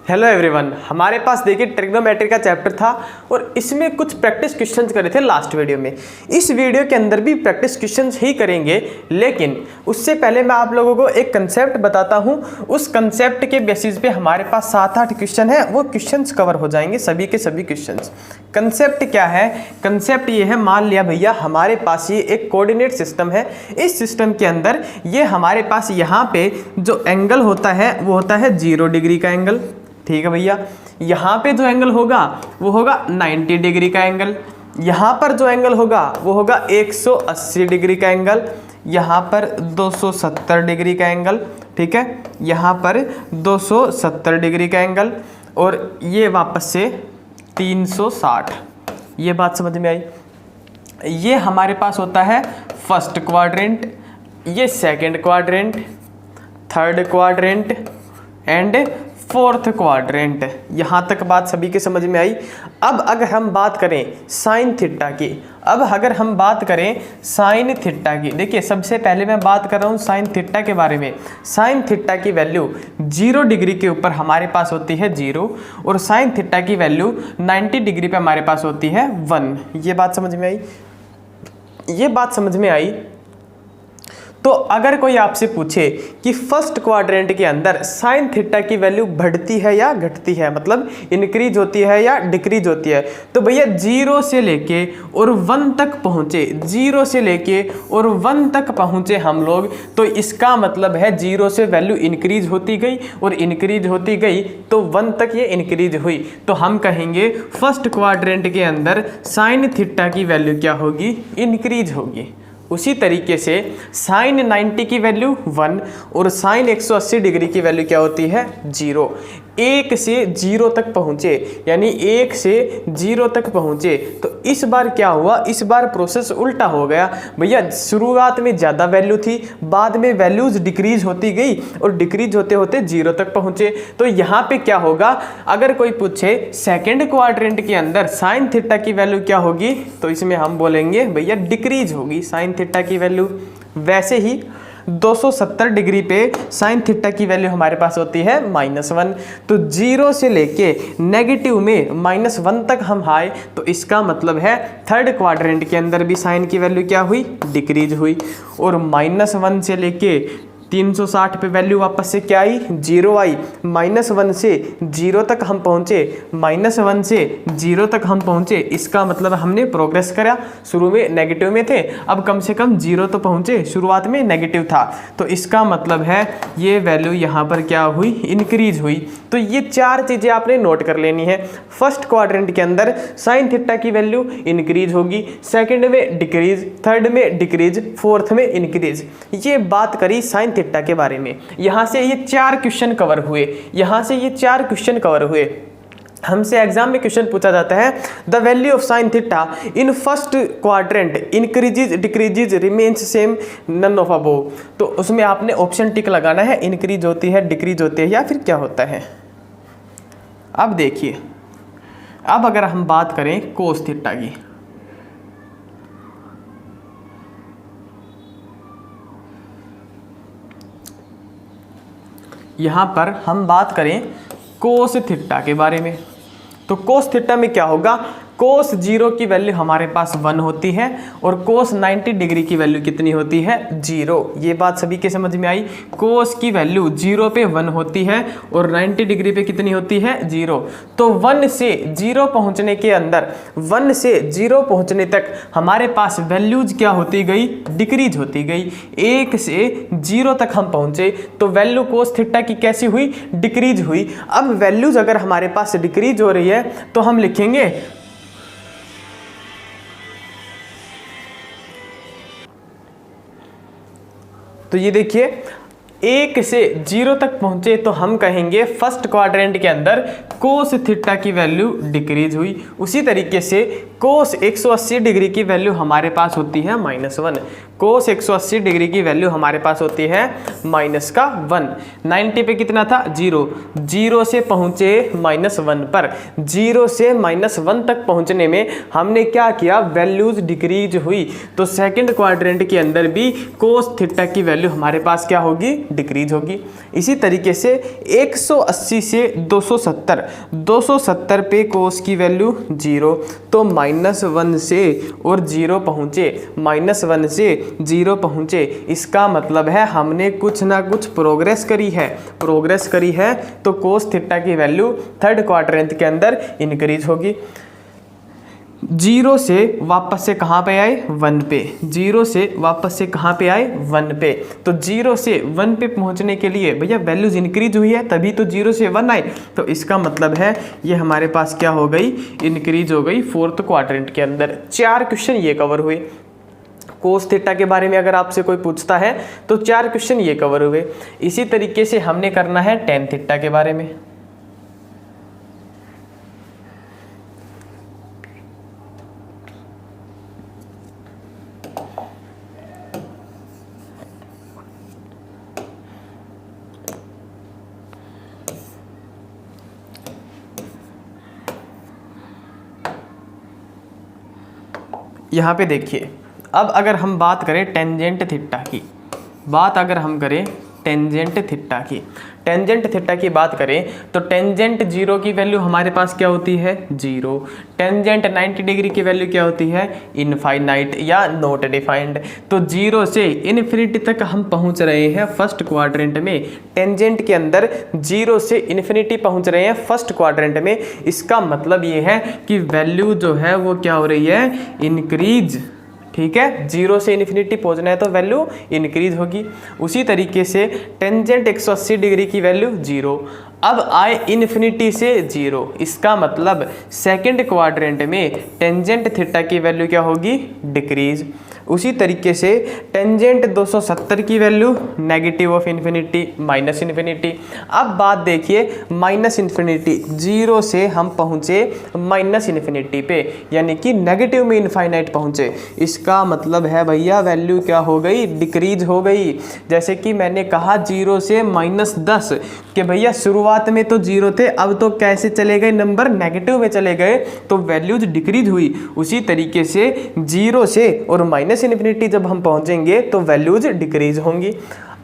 Hello everyone, हमारे पास देखिए trigonometry का चैप्टर था और इसमें कुछ प्रैक्टिस क्वेश्चंस करे थे लास्ट वीडियो में। इस वीडियो के अंदर भी प्रैक्टिस क्वेश्चंस ही करेंगे, लेकिन उससे पहले मैं आप लोगों को एक कंसेप्ट बताता हूं। उस कंसेप्ट के बेसिस पे हमारे पास 7-8 क्वेश्चन है, वो क्वेश्चंस कवर हो जाएंगे, सभी के सभी क्वेश्चंस। कंसेप्ट क्या है? कंसेप्ट ये है, मान लिया भैया हमारे पास ये एक कोऑर्डिनेट सिस्टम है। इस सिस्टम के अंदर ये हमारे पास यहाँ पे जो एंगल होता है वो होता है 0 डिग्री का एंगल। ठीक है भैया, यहाँ पे जो एंगल होगा वो होगा 90 डिग्री का एंगल। यहाँ पर जो एंगल होगा वो होगा 180 डिग्री का एंगल। यहाँ पर 270 डिग्री का एंगल। ठीक है, यहाँ पर 270 डिग्री का एंगल और ये वापस से 360। ये बात समझ में आई? ये हमारे पास होता है फर्स्ट क्वाड्रेंट, ये second quadrant, third quadrant and fourth quadrant. यहाँ तक बात सभी के समझ में आई। अब अगर हम बात करें साइन थीटा की, साइन थीटा की, देखिए सबसे पहले मैं बात कर रहा हूँ साइन थीटा के बारे में। साइन थीटा की वैल्यू 0 डिग्री के ऊपर हमारे पास होती है 0 और साइन थीटा की वैल्यू 90 डिग्री पे हमारे पास होती है 1। ये बात समझ में आई? ये बात समझ में आई। तो अगर कोई आपसे पूछे कि फर्स्ट क्वाड्रेंट के अंदर साइन थीटा की वैल्यू बढ़ती है या घटती है, मतलब इंक्रीज होती है या डिक्रीज होती है, तो भैया 0 से लेके और 1 तक पहुंचे, 0 से लेके और 1 तक पहुंचे हम लोग, तो इसका मतलब है 0 से वैल्यू इंक्रीज होती गई और इंक्रीज होती गई तो 1 तक ये इंक्रीज हुई। तो हम कहेंगे फर्स्ट क्वाड्रेंट के अंदर साइन थीटा की वैल्यू क्या होगी? इंक्रीज होगी। उसी तरीके से साइन 90 की वैल्यू 1 और साइन 180 डिग्री की वैल्यू क्या होती है? 0। 1 से 0 तक पहुँचे, यानी 1 से 0 तक पहुँचे, तो इस बार क्या हुआ? इस बार प्रोसेस उल्टा हो गया भैया। शुरुआत में ज़्यादा वैल्यू थी, बाद में वैल्यूज डिक्रीज होती गई और डिक्रीज होते होते 0 तक पहुँचे। तो यहाँ पे क्या होगा? अगर कोई पूछे सेकेंड क्वाड्रेंट के अंदर साइन थीटा की वैल्यू क्या होगी, तो इसमें हम बोलेंगे भैया डिक्रीज होगी साइन थीटा की वैल्यू। वैसे ही 270 डिग्री पे साइन थीटा की वैल्यू हमारे पास होती है -1। तो 0 से लेके नेगेटिव में -1 तक हम आए, तो इसका मतलब है थर्ड क्वाड्रेंट के अंदर भी साइन की वैल्यू क्या हुई? डिक्रीज हुई। और -1 से लेके 360 पे वैल्यू वापस से क्या आई? 0 आई। -1 से 0 तक हम पहुँचे, -1 से 0 तक हम पहुँचे, इसका मतलब हमने प्रोग्रेस करा। शुरू में नेगेटिव में थे, अब कम से कम 0 तो पहुँचे, शुरुआत में नेगेटिव था, तो इसका मतलब है ये वैल्यू यहाँ पर क्या हुई? इंक्रीज हुई। तो ये 4 चीज़ें आपने नोट कर लेनी है। फर्स्ट क्वाड्रेंट के अंदर साइन थीटा की वैल्यू इंक्रीज होगी, सेकेंड में डिक्रीज, थर्ड में डिक्रीज, फोर्थ में इंक्रीज। ये बात करी साइन थीटा के बारे में। यहाँ से ये 4 क्वेश्चन कवर हुए। हमसे एग्जाम में क्वेश्चन पूछा जाता है, the value of sine theta in first quadrant increases, decreases, remains same, none of above. तो उसमें आपने ऑप्शन टिक लगाना है, इंक्रीज होती है, डिक्रीज होती है या फिर क्या होता है। अब देखिए, अब अगर हम बात करें कोस थीटा की, यहाँ पर हम बात करें कोस थीटा के बारे में, तो कोस थीटा में क्या होगा? कोस 0 की वैल्यू हमारे पास 1 होती है और कोस 90 डिग्री की वैल्यू कितनी होती है? 0। ये बात सभी के समझ में आई? कोस की वैल्यू 0 पे 1 होती है और 90 डिग्री पे कितनी होती है? 0। तो 1 से 0 पहुंचने के अंदर, 1 से 0 पहुंचने तक हमारे पास वैल्यूज क्या होती गई? डिक्रीज होती गई। 1 से 0 तक हम पहुंचे तो वैल्यू कोस थीटा की कैसी हुई? डिक्रीज हुई। अब वैल्यूज अगर हमारे पास डिक्रीज हो रही है तो हम लिखेंगे तो ये देखिए 1 से 0 तक पहुंचे तो हम कहेंगे फर्स्ट क्वाड्रेंट के अंदर कोस थीटा की वैल्यू डिक्रीज हुई। उसी तरीके से कोस 180 डिग्री की वैल्यू हमारे पास होती है -1। कोस 180 डिग्री की वैल्यू हमारे पास होती है -1। 90 पे कितना था 0, 0 से पहुंचे -1 पर। 0 से -1 तक पहुंचने में हमने क्या किया, वैल्यूज डिक्रीज हुई। तो सेकंड क्वाड्रेंट के अंदर भी कोस थीटा की वैल्यू हमारे पास क्या होगी, डिक्रीज होगी। इसी तरीके से 180 से 270 पे कोस की वैल्यू 0, तो -1 से और 0 पहुंचे, -1 से 0 पहुंचे। इसका मतलब है हमने कुछ ना कुछ प्रोग्रेस करी है, तो कोस थीटा की वैल्यू थर्ड क्वाड्रेंट के अंदर इंक्रीज होगी। 0 से वापस से कहाँ पे आए, 1 पे। 0 से वापस से कहाँ पे आए, 1 पे। तो 0 से 1 पे पहुँचने के लिए भैया वैल्यूज इंक्रीज हुई है, तभी तो 0 से 1 आए। तो इसका मतलब है ये हमारे पास क्या हो गई, इंक्रीज हो गई फोर्थ क्वाड्रेंट के अंदर। 4 क्वेश्चन ये कवर हुए। कोस थीटा के बारे में अगर आपसे कोई पूछता है तो 4 क्वेश्चन ये कवर हुए। इसी तरीके से हमने करना है टेन थीटा के बारे में। यहाँ पे देखिए, अब अगर हम बात करें टेंजेंट थीटा की, टेंजेंट थीटा की बात करें तो टेंजेंट 0 की वैल्यू हमारे पास क्या होती है, 0। टेंजेंट 90 डिग्री की वैल्यू क्या होती है, इनफाइनाइट या नॉट डिफाइंड। तो 0 से इन्फिनिटी तक हम पहुंच रहे हैं फर्स्ट क्वाड्रेंट में। टेंजेंट के अंदर 0 से इन्फिनिटी पहुंच रहे हैं फर्स्ट क्वाड्रेंट में। इसका मतलब ये है कि वैल्यू जो है वो क्या हो रही है, इंक्रीज। ठीक है, 0 से इन्फिनिटी पहुंचना है तो वैल्यू इंक्रीज होगी। उसी तरीके से टेंजेंट 180 डिग्री की वैल्यू 0, अब आए इन्फिनिटी से 0। इसका मतलब सेकंड क्वाड्रेंट में टेंजेंट थीटा की वैल्यू क्या होगी, डिक्रीज। उसी तरीके से टेंजेंट 270 की value negative of infinity, minus infinity. अब बात देखिए माइनस इन्फिनिटी, 0 से हम पहुँचे माइनस इन्फिनिटी पे, यानी कि नेगेटिव में इनफाइनाइट पहुँचे। इसका मतलब है भैया वैल्यू क्या हो गई, डिक्रीज हो गई। जैसे कि मैंने कहा 0 से -10 कि भैया शुरुआत में तो 0 थे, अब तो कैसे चले गए, नंबर नेगेटिव में चले गए, तो वैल्यूज डिक्रीज हुई। उसी तरीके से 0 से और माइनस इन्फिनिटी जब हम पहुंचेंगे तो वैल्यूज डिक्रीज होंगी।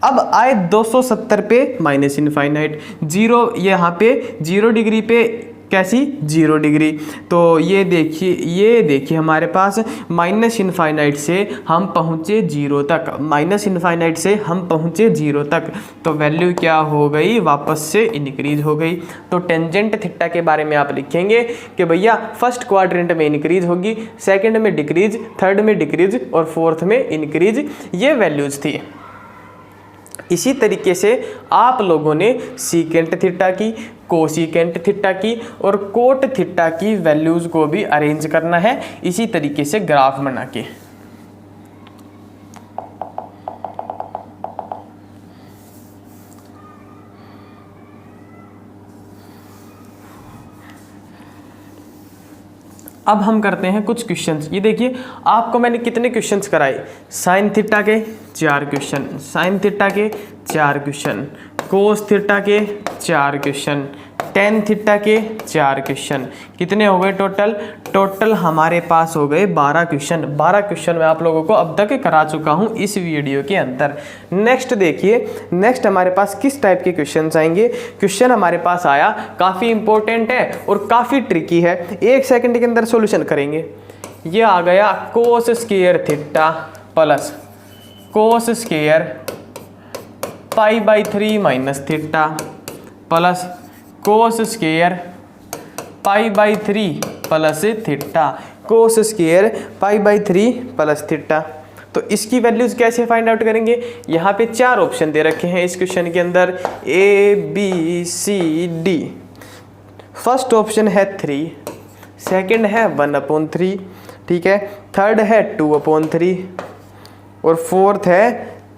अब आए 270 पे माइनस इनफाइनाइट, 0 यहाँ पे 0 डिग्री पे कैसी, 0 डिग्री। तो ये देखिए हमारे पास माइनस इनफाइनाइट से हम पहुँचे 0 तक, माइनस इनफाइनाइट से हम पहुँचे 0 तक, तो वैल्यू क्या हो गई, वापस से इंक्रीज हो गई। तो टेंजेंट थीटा के बारे में आप लिखेंगे कि भैया फर्स्ट क्वाड्रेंट में इंक्रीज होगी, सेकंड में डिक्रीज, थर्ड में डिक्रीज और फोर्थ में इंक्रीज, ये वैल्यूज थी। इसी तरीके से आप लोगों ने सीकेंट थीटा की, कोसीकेंट थीटा की और कोट थीटा की वैल्यूज़ को भी अरेंज करना है इसी तरीके से ग्राफ बना के। अब हम करते हैं कुछ क्वेश्चंस। ये देखिए आपको मैंने कितने क्वेश्चंस कराए, साइन थीटा के 4 क्वेश्चन, साइन थीटा के 4 क्वेश्चन, कोस थीटा के 4 क्वेश्चन, टेन थीटा के 4 क्वेश्चन। कितने हो गए टोटल हमारे पास हो गए 12 क्वेश्चन। 12 क्वेश्चन मैं आप लोगों को अब तक करा चुका हूं इस वीडियो के अंदर। नेक्स्ट देखिए, नेक्स्ट हमारे पास किस टाइप के क्वेश्चन आएंगे। क्वेश्चन हमारे पास आया, काफ़ी इंपॉर्टेंट है और काफ़ी ट्रिकी है, 1 सेकंड के अंदर सॉल्यूशन करेंगे। ये आ गया cos square theta plus cos square π/3 minus theta plus cos square π/3 plus theta, cos square π/3 plus theta. तो इसकी वैल्यूज कैसे फाइंड आउट करेंगे। यहाँ पे 4 ऑप्शन दे रखे हैं इस क्वेश्चन के अंदर, A B C D। First option है 3, सेकंड है 1/3, ठीक है, थर्ड है 2/3 और फोर्थ है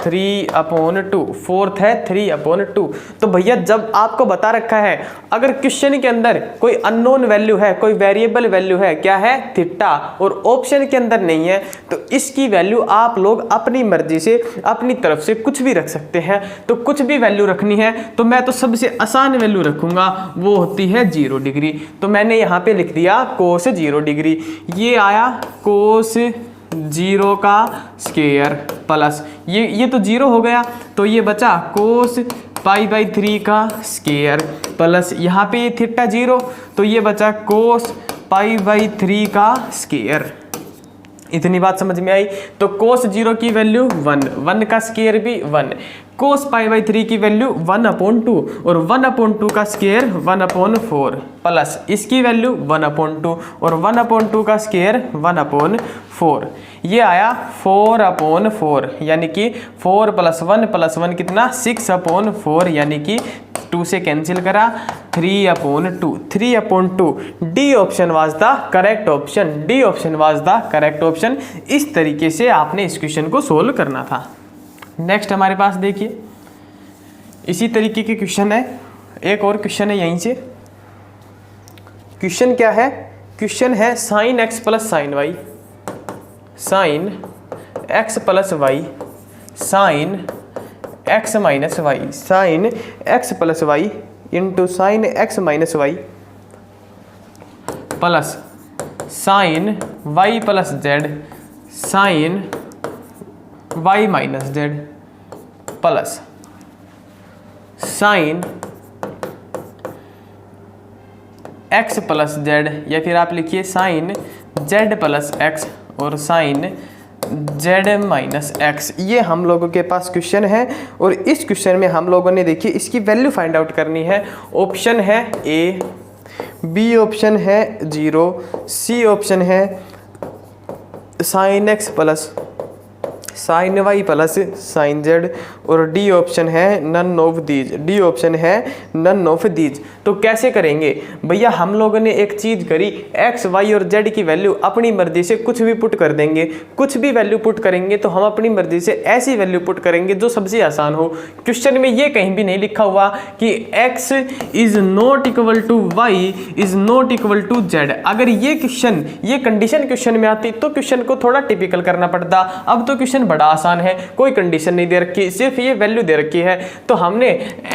3/2, फोर्थ है 3/2। तो भैया जब आपको बता रखा है, अगर क्वेश्चन के अंदर कोई अननोन वैल्यू है, कोई वेरिएबल वैल्यू है, क्या है, थीटा, और ऑप्शन के अंदर नहीं है, तो इसकी वैल्यू आप लोग अपनी मर्जी से अपनी तरफ से कुछ भी रख सकते हैं। तो कुछ भी वैल्यू रखनी है तो मैं तो सबसे आसान वैल्यू रखूंगा, वो होती है 0 डिग्री। तो मैंने यहाँ पे लिख दिया कोस 0 डिग्री। ये आया कोस 0 का स्क्वायर प्लस ये तो 0 हो गया, तो ये बचा कोस π/3 का स्क्वायर प्लस यहाँ पे ये थीटा 0, तो ये बचा कोस π/3 का स्क्वायर। इतनी बात समझ में आई। तो कोस 0 की वैल्यू 1 का स्क्वायर भी 1, कोस π/3 की वैल्यू 1/2 और 1/2 का स्क्वायर 1/4 प्लस इसकी वैल्यू 1/2 और 1/2 का स्क्वायर 1/4। ये आया 4/4, यानी कि 4 + 1 + 1 कितना 6/4, यानी कि 2 से कैंसिल करा 3/2। 3/2 D option was the correct option. D option was the correct option. इस तरीके से आपने इस क्वेश्चन को सोल्व करना था। नेक्स्ट हमारे पास देखिए इसी तरीके के क्वेश्चन है, एक और क्वेश्चन है यहीं से। क्वेश्चन क्या है? क्वेश्चन है sin x + sin y, sin x + y, sin x - y, sin x + y into sin x - y plus sin y + z, sin y - z plus sin x + z, या फिर आप लिखिए sin z + x और sin z - x। ये हम लोगों के पास question है और इस क्वेश्चन में हम लोगों ने देखिए इसकी वैल्यू फाइंड आउट करनी है। ऑप्शन है ए, बी ऑप्शन है 0, सी ऑप्शन है sin x + sin y + sin z और डी ऑप्शन है none of these. D option है नन ऑफ दीज। तो कैसे करेंगे भैया? हम लोगों ने एक चीज करी, x, y और z की वैल्यू अपनी मर्जी से कुछ भी पुट कर देंगे। कुछ भी वैल्यू पुट करेंगे तो हम अपनी मर्जी से ऐसी वैल्यू पुट करेंगे जो सबसे आसान हो। क्वेश्चन में ये कहीं भी नहीं लिखा हुआ कि x is not equal to y is not equal to z। अगर ये क्वेश्चन, ये कंडीशन क्वेश्चन में आती तो क्वेश्चन को थोड़ा टिपिकल करना पड़ता। अब तो क्वेश्चन बड़ा आसान है, कोई कंडीशन नहीं दे रखी, सिर्फ ये वैल्यू दे रखी है। तो हमने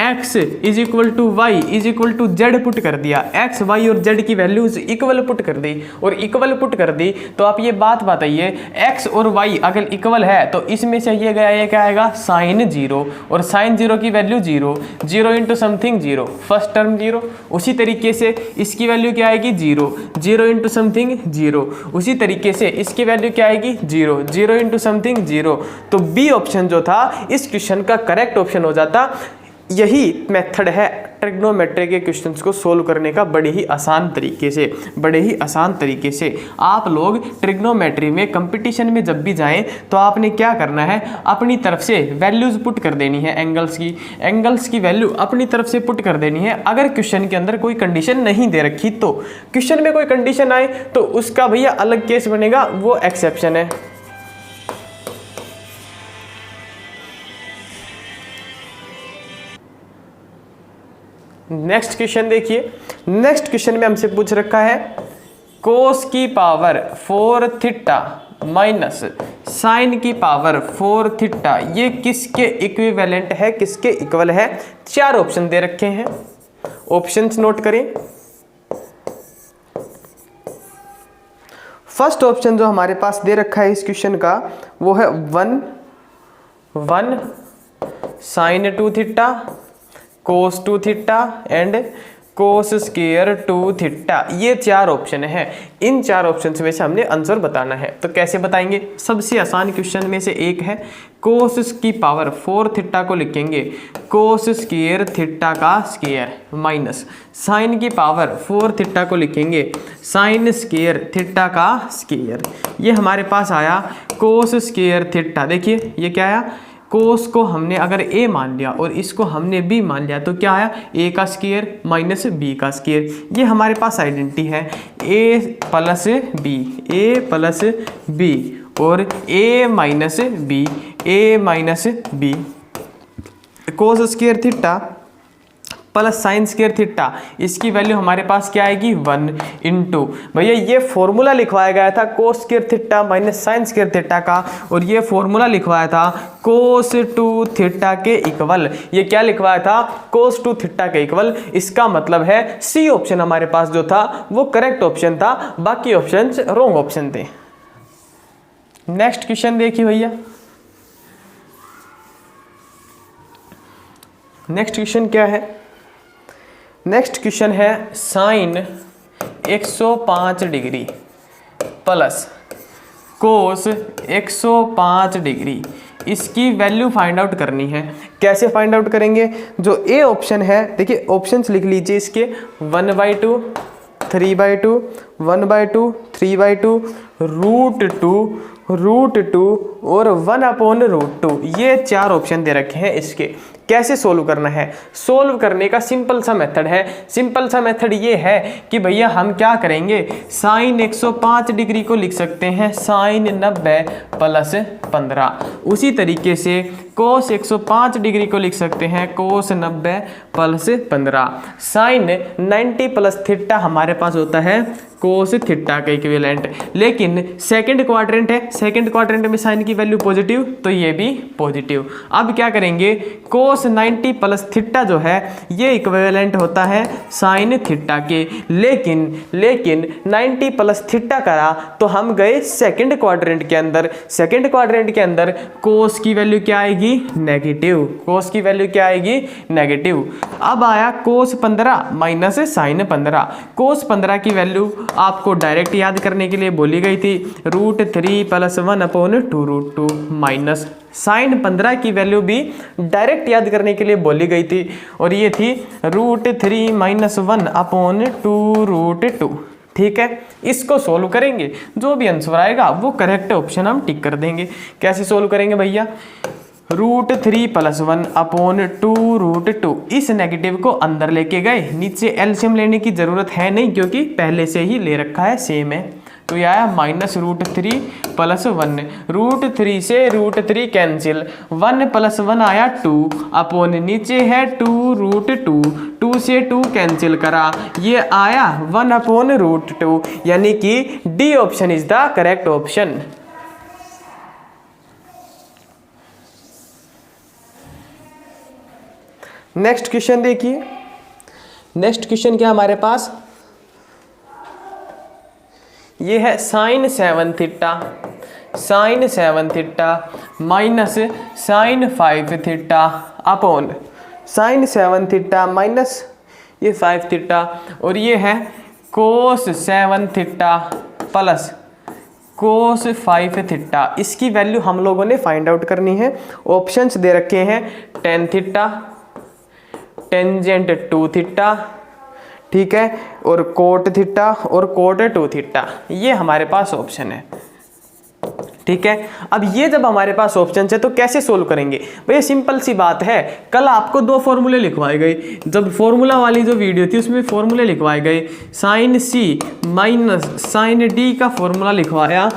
x is equal to y is equal to z put कर दिया, x, y और z की वैल्यूज इक्वल पुट कर दी और इक्वल पुट कर दी। तो आप ये बात बताइए, x और y अगर इक्वल है तो इसमें से ये गया, ये क्या आएगा sin 0 और sin 0 की value 0, 0 into something 0, first term 0। उसी तरीके से इसकी वैल्यू क्या आएगी 0, 0 इंटू समथिंग 0। उसी तरीके से इसकी वैल्यू क्या आएगी 0, 0 इंटू समथिंग 0। तो बी ऑप्शन जो था इस क्वेश्चन का करेक्ट ऑप्शन हो जाता। यही मेथड है ट्रिग्नोमेट्री के क्वेश्चंस को सोल्व करने का, बड़े ही आसान तरीके से, बड़े ही आसान तरीके से। आप लोग ट्रिग्नोमेट्री में कंपटीशन में जब भी जाएं तो आपने क्या करना है, अपनी तरफ से वैल्यूज पुट कर देनी है, एंगल्स की वैल्यू अपनी तरफ से पुट कर देनी है। अगर क्वेश्चन के अंदर कोई कंडीशन नहीं दे रखी तो, क्वेश्चन में कोई कंडीशन आए तो उसका भैया अलग केस बनेगा, वो एक्सेप्शन है। नेक्स्ट क्वेश्चन देखिए। नेक्स्ट क्वेश्चन में हमसे पूछ रखा है कोस की पावर 4 थीटा माइनस साइन की पावर 4 थीटा, ये किसके इक्विवेलेंट है, किसके इक्वल है? 4 ऑप्शन दे रखे हैं, ऑप्शंस नोट करें। फर्स्ट ऑप्शन जो हमारे पास दे रखा है इस क्वेश्चन का वो है 1 sine 2 theta cos 2 theta and cos square 2 theta. ये 4 ऑप्शन है। इन 4 ऑप्शन में से हमने आंसर बताना है। तो कैसे बताएंगे? सबसे आसान क्वेश्चन में से एक है, कोस की पावर 4 थीटा को लिखेंगे कोस स्क्वायर थीटा का स्क्वायर माइनस साइन की पावर 4 थीटा को लिखेंगे साइन स्क्वायर थीटा का स्क्वायर। ये हमारे पास आया कोस स्क्वायर थीटा। देखिए ये क्या आया, कोस को हमने अगर a मान लिया और इसको हमने b मान लिया तो क्या आया, a का स्क्वायर माइनस b का स्क्वायर। ये हमारे पास आइडेंटिटी है a प्लस b और a minus B cos square theta plus sine square theta, इसकी वैल्यू हमारे पास क्या आएगी 1 इंटू, भैया ये फॉर्मूला लिखवाया गया था कोस square theta minus sign square theta का, और ये फॉर्मूला लिखवाया था कोस 2 थीटा के इक्वल। ये क्या लिखवाया था? कोस 2 थीटा के इक्वल। इसका मतलब है सी ऑप्शन हमारे पास जो था वो करेक्ट ऑप्शन था, बाकी ऑप्शन रॉन्ग ऑप्शन थे। नेक्स्ट क्वेश्चन देखिए भैया, नेक्स्ट क्वेश्चन क्या है? नेक्स्ट क्वेश्चन है sine 105 degree plus cos 105 degree, इसकी वैल्यू फाइंड आउट करनी है। कैसे फाइंड आउट करेंगे? जो ए ऑप्शन है, देखिए ऑप्शंस लिख लीजिए इसके 1/2, 3/2, 1/2, 3/2, √2 और 1/√2, ये 4 ऑप्शन दे रखे हैं इसके। कैसे सोल्व करना है? सोल्व करने का सिंपल सा मेथड है। सिंपल सा मेथड ये है कि भैया हम क्या करेंगे, साइन 105 डिग्री को लिख सकते हैं साइन 90 प्लस 15। उसी तरीके से कोस 105 डिग्री को लिख सकते हैं कोस 90 प्लस 15। साइन 90 प्लस थीटा हमारे पास होता है कोस थीटा का इक्विवेलेंट, लेकिन सेकंड क्वाड्रेंट है, सेकंड क्वाड्रेंट में साइन की वैल्यू पॉजिटिव, तो ये भी पॉजिटिव। अब क्या करेंगे, कोस 90 प्लस थीटा जो है ये इक्विवेलेंट होता है साइन थीटा के, लेकिन 90 प्लस थीटा करा तो हम गए सेकंड क्वाड्रेंट के अंदर। सेकंड क्वाड्रेंट के अंदर कोस की वैल्यू क्या आएगी? नेगेटिव। कोस की वैल्यू क्या आएगी? नेगेटिव। अब आया कोस 15 माइनस साइन 15। कोस 15 की वैल्यू आपको डायरेक्ट याद करने के लिए बोली गई थी √3 प्लस 1/√2 माइनस साइन 15 की वैल्यू भी डायरेक्ट याद करने के लिए बोली गई थी, और ये थी √3 माइनस 1/2√2। ठीक है, इसको सोल्व करेंगे, जो भी आंसर आएगा वो करेक्ट ऑप्शन हम टिक कर देंगे। कैसे सोल्व करेंगे भैया? √3 प्लस 1/2√2, इस नेगेटिव को अंदर लेके गए, नीचे एलसीएम लेने की जरूरत है नहीं क्योंकि पहले से ही ले रखा है, सेम है। तो यह आया माइनस √3 प्लस 1, √3 से √3 कैंसिल, 1 प्लस 1 आया 2 अपॉन नीचे है 2√2, 2 से 2 कैंसिल करा, ये आया 1/√2, यानी कि D option is the correct option. Next question देखिए, नेक्स्ट क्वेश्चन क्या हमारे पास, ये है sine 7 theta minus sine 5 theta upon sine 7 theta minus ये 5 थीटा, और ये है cos 7 theta plus cos 5 theta. इसकी वैल्यू हम लोगों ने फाइंड आउट करनी है। ऑप्शंस दे रखे हैं tan थीटा, टेंजेंट 2 थीटा, ठीक है, और कोट थीटा और कोट 2 थीटा, ये हमारे पास ऑप्शन है। ठीक है, अब ये जब हमारे पास ऑप्शन है तो कैसे सोल्व करेंगे भैया? सिंपल सी बात है, कल आपको 2 फॉर्मूले लिखवाए गए, जब फॉर्मूला वाली जो वीडियो थी उसमें फॉर्मूले लिखवाए गए, sign C minus sine D का फॉर्मूला लिखवाया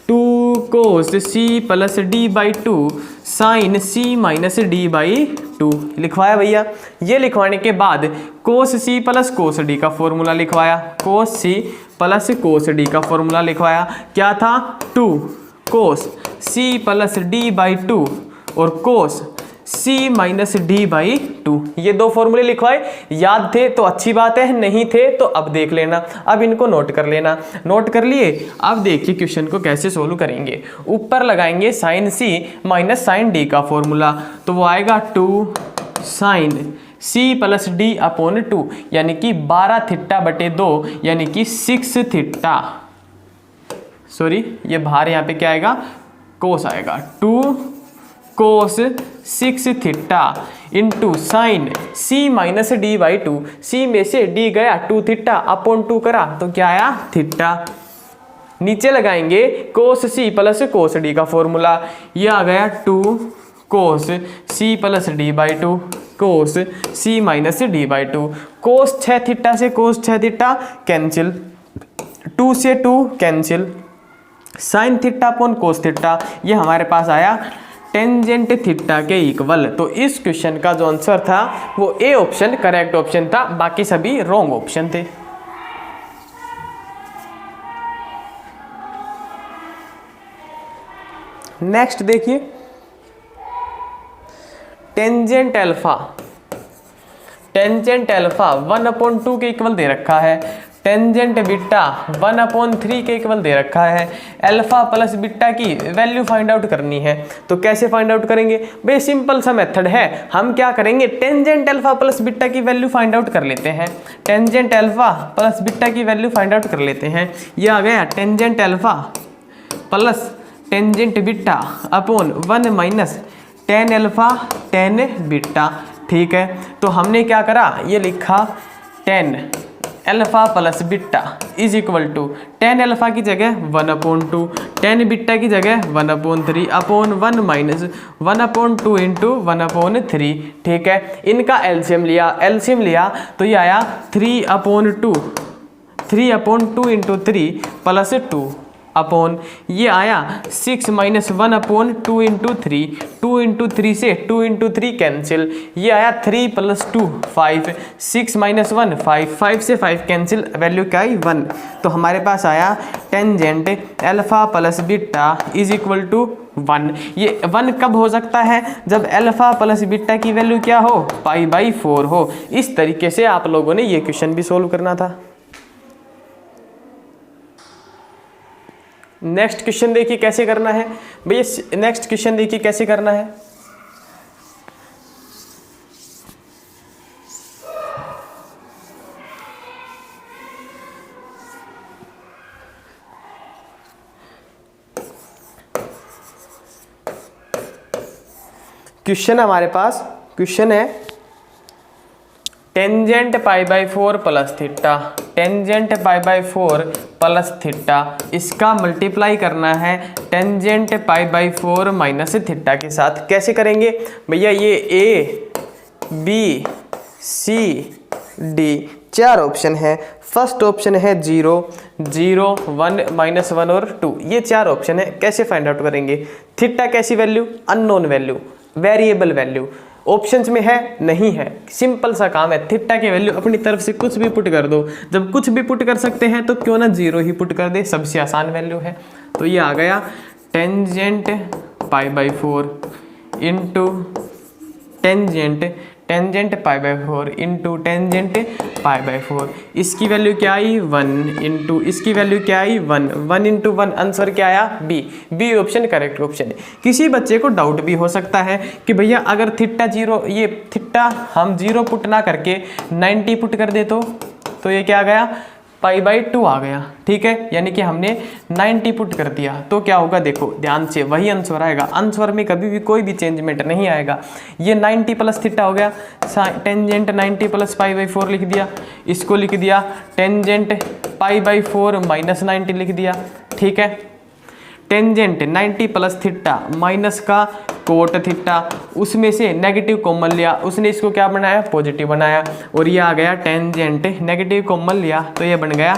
2 cos C plus d/2 sign C minus d/2 लिखवाया भैया। ये लिखवाने के बाद कोस सी प्लस कोस डी का फॉर्मूला लिखवाया, कोस सी प्लस कोस डी का फॉर्मूला लिखवाया, क्या था 2 कोस सी प्लस d/2 और कोस सी माइनस d/2, ये 2 फॉर्मूले लिखवाए। याद थे तो अच्छी बात है, नहीं थे तो अब देख लेना, अब इनको नोट कर लेना। नोट कर लिए? अब देखिए क्वेश्चन को कैसे सोल्व करेंगे। ऊपर लगाएंगे sine C minus sine D का फॉर्मूला, तो वो आएगा 2 sine C plus D upon 2, यानी कि 12 थीटा बटे 2, यानी कि 6 थीटा, सॉरी ये बाहर यहाँ पे क्या आएगा, कोस आएगा, 2 कोस 6 theta into sine C minus d/2, सी में से d गया 2 थीटा अपॉन 2 करा तो क्या आया थीटा। नीचे लगाएंगे कोस सी प्लस कोस डी का फॉर्मूला, ये आ गया 2 कोस सी प्लस d/2 कोस सी माइनस d/2, कोस 6 थीटा से कोस 6 थीटा कैंसिल, 2 से 2 cancel, sine theta upon cos theta, ये हमारे पास आया टेंजेंट थीटा के इक्वल। तो इस क्वेश्चन का जो आंसर था वो ए ऑप्शन करेक्ट ऑप्शन था, बाकी सभी रॉन्ग ऑप्शन थे। नेक्स्ट देखिए, टेंजेंट अल्फा 1/2 के इक्वल दे रखा है, टेंजेंट बीटा 1/3 के इक्वल दे रखा है। अल्फा प्लस बीटा की वैल्यू फाइंड आउट करनी है, तो कैसे फाइंड आउट करेंगे भाई? सिंपल सा मेथड है, हम क्या करेंगे, टेंजेंट अल्फा प्लस बीटा की वैल्यू फाइंड आउट कर लेते हैं। टेंजेंट अल्फा प्लस बीटा की वैल्यू फाइंड आउट कर लेते हैं। ये आ गया tangent alpha plus tangent beta upon 1 minus tan alpha tan beta. ठीक है, तो हमने क्या करा, ये लिखा tan alpha plus beta is equal to tan alpha की जगह 1/2, टेन बीटा की जगह 1/3 अपॉन 1 माइनस 1/2 इंटू 1/3। ठीक है, इनका एलसीएम लिया तो ये आया 3/2 इंटू 3 प्लस 2 अपॉन ये आया 6 माइनस 1/2 इंटू 3, 2 इंटू 3 से 2 इंटू 3 कैंसिल, ये आया 3 + 2 5, 6 माइनस 1 5, 5 से 5 कैंसिल, वैल्यू क्या आई 1। तो हमारे पास आया tangent alpha plus beta is equal to 1। ये 1 कब हो सकता है, जब अल्फा प्लस बीटा की वैल्यू क्या हो, π/4 हो। इस तरीके से आप लोगों ने ये क्वेश्चन भी सोल्व करना था। नेक्स्ट क्वेश्चन देखिए कैसे करना है भैया, नेक्स्ट क्वेश्चन देखिए कैसे करना है। क्वेश्चन हमारे पास क्वेश्चन है tangent π/4 plus theta, tangent π/4 plus theta, इसका मल्टीप्लाई करना है टेंजेंट π/4 माइनस थीटा के साथ। कैसे करेंगे भैया, ये A B C D 4 option है। फर्स्ट ऑप्शन है 0 0 1 -1 और 2, ये 4 ऑप्शन है। कैसे फाइंड आउट करेंगे? थीटा कैसी value, unknown value, variable value, options में है नहीं है, सिंपल सा काम है। थीटा की वैल्यू अपनी तरफ से कुछ भी पुट कर दो, जब कुछ भी पुट कर सकते हैं तो क्यों ना 0 ही पुट कर दे, सबसे आसान वैल्यू है। तो ये आ गया tangent π/4 into tangent π/4 into tangent π/4, इसकी वैल्यू क्या आई 1 इंटू इसकी वैल्यू क्या आई 1, 1 इंटू 1, आंसर क्या आया बी ऑप्शन करेक्ट ऑप्शन है। किसी बच्चे को डाउट भी हो सकता है कि भैया अगर थीटा 0, ये थीटा हम 0 पुट ना करके 90 पुट कर दे तो ये क्या आ गया π/2 आ गया। ठीक है, यानी कि हमने 90 पुट कर दिया तो क्या होगा, देखो ध्यान से, वही आंसर आएगा। आंसर में कभी भी कोई भी चेंजमेंट नहीं आएगा। ये 90 प्लस थीटा हो गया, टेंजेंट 90 प्लस π/4 लिख दिया, इसको लिख दिया टेंजेंट π/4 माइनस 90 लिख दिया। ठीक है, टेंजेंट 90 प्लस थीटा माइनस का कोट थीटा, उसमें से नेगेटिव कॉमन लिया, उसने इसको क्या बनाया, पॉजिटिव बनाया, और ये आ गया टेंजेंट नेगेटिव कॉमन लिया तो ये बन गया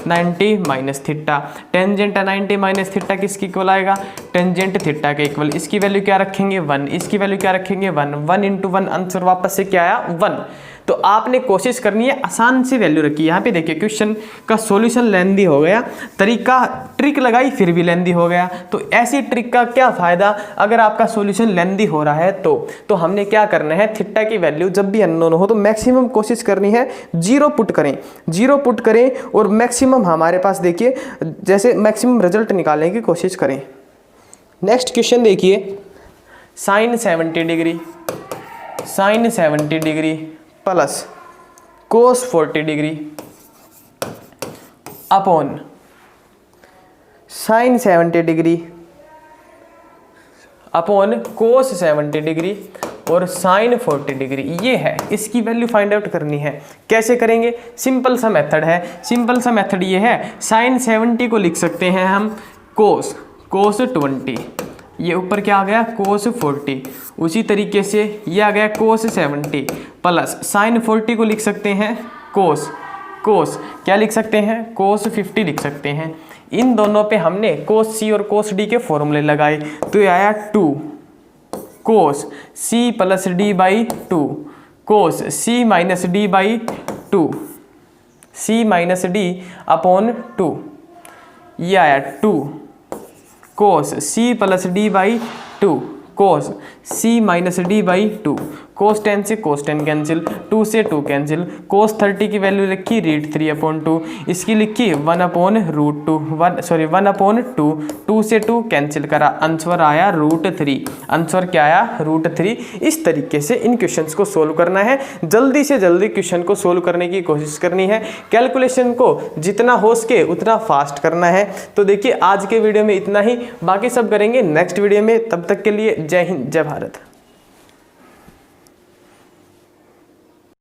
90 minus theta. Tangent 90 minus theta किसके इक्वल आएगा, टेंजेंट थीटा के इक्वल। इसकी वैल्यू क्या रखेंगे 1, इसकी वैल्यू क्या रखेंगे 1, 1 इंटू 1, आंसर वापस से क्या आया 1। तो आपने कोशिश करनी है आसान सी वैल्यू रखी। यहाँ पे देखिए क्वेश्चन का सॉल्यूशन लेंदी हो गया, तरीका ट्रिक लगाई फिर भी लेंदी हो गया। तो ऐसी ट्रिक का क्या फ़ायदा अगर आपका सॉल्यूशन लेंदी हो रहा है तो हमने क्या करना है, थीटा की वैल्यू जब भी अननोन हो तो मैक्सिमम कोशिश करनी है 0 पुट करें, 0 पुट करें और मैक्सिमम हमारे पास देखिए जैसे मैक्सिमम रिजल्ट निकालने की कोशिश करें। नेक्स्ट क्वेश्चन देखिए, sine 70 degree plus cos 40 degree upon sine 70 degree upon cos 70 degree और साइन 40 डिग्री, ये है, इसकी वैल्यू फाइंड आउट करनी है। कैसे करेंगे, सिंपल सा मेथड है, सिंपल सा मेथड ये है, साइन 70 को लिख सकते हैं हम कोस 20, ये ऊपर क्या आ गया कोस 40, उसी तरीके से ये आ गया कोस 70 प्लस साइन 40 को लिख सकते हैं कोस क्या लिख सकते हैं, कोस 50 लिख सकते हैं। इन दोनों पे हमने कोस सी और कोस डी के फॉर्मूले लगाए, तो ये आया 2 cos C plus D by 2 cos C minus D by 2 C minus D upon 2, ये आया 2 cos C plus D by 2 cos C minus D by 2, cos 10 से कोस 10 कैंसिल, 2 से 2 कैंसिल, कोस 30 की वैल्यू लिखी √3/2, इसकी लिखी 1/2, 2 से 2 कैंसिल करा, आंसर आया √3। आंसर क्या आया? √3। इस तरीके से इन क्वेश्चंस को सोल्व करना है, जल्दी से जल्दी क्वेश्चन को सोल्व करने की कोशिश करनी है, कैलकुलेशन को जितना हो सके उतना फास्ट करना है। तो देखिए आज के वीडियो में इतना ही, बाकी सब करेंगे नेक्स्ट वीडियो में। तब तक के लिए जय हिंद, जय भारत।